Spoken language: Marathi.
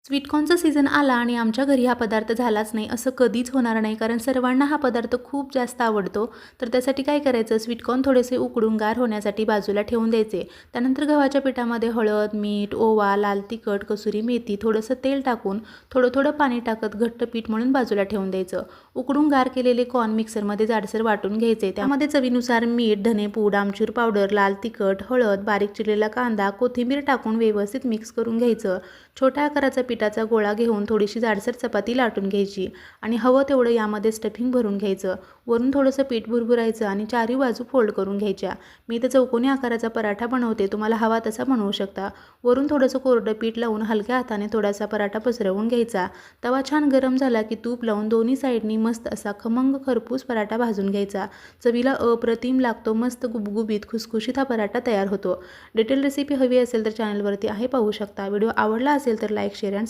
स्वीटकॉर्नचा सीझन आला आणि आमच्या घरी हा पदार्थ झालाच नाही असं कधीच होणार नाही, कारण सर्वांना हा पदार्थ खूप जास्त आवडतो. तर त्यासाठी काय करायचं, स्वीटकॉर्न थोडेसे उकडून गार होण्यासाठी बाजूला ठेवून द्यायचे. त्यानंतर गव्हाच्या पिठामध्ये हळद, मीठ, ओवा, लाल तिखट, कसुरी मेथी, थोडंसं तेल टाकून थोडं थोडं पाणी टाकत घट्ट पीठ म्हणून बाजूला ठेवून द्यायचं. उकडून गार केलेले कॉर्न मिक्सरमध्ये जाडसर वाटून घ्यायचे. त्यामध्ये चवीनुसार मीठ, धनेपूड, आमचूर पावडर, लाल तिखट, हळद, बारीक चिरलेला कांदा, कोथिंबीर टाकून व्यवस्थित मिक्स करून घ्यायचं. छोट्या आकाराचा पिठाचा गोळा घेऊन थोडीशी जाडसर चपाती लाटून घ्यायची आणि हवं तेवढं यामध्ये स्टफिंग भरून घ्यायचं. वरून थोडंसं पीठ भुरभुरायचं आणि चारी बाजू फोल्ड करून घ्यायच्या. मी इथं चौकोनी आकाराचा पराठा बनवते, तुम्हाला हवा तसा बनवू शकता. वरून थोडंसं कोरडं पीठ लावून हलक्या हाताने थोडासा पराठा पसरवून घ्यायचा. तवा छान गरम झाला की तूप लावून दोन्ही साईडनी मस्त असा खमंग खरपूस पराठा भाजून घ्यायचा. चवीला अप्रतिम लागतो, मस्त गुबगुबीत खुसखुशीत हा पराठा तयार होतो. डिटेल रेसिपी हवी असेल तर चॅनलवरती आहे, पाहू शकता. व्हिडिओ आवडला असेल तर लाईक, शेअर आणि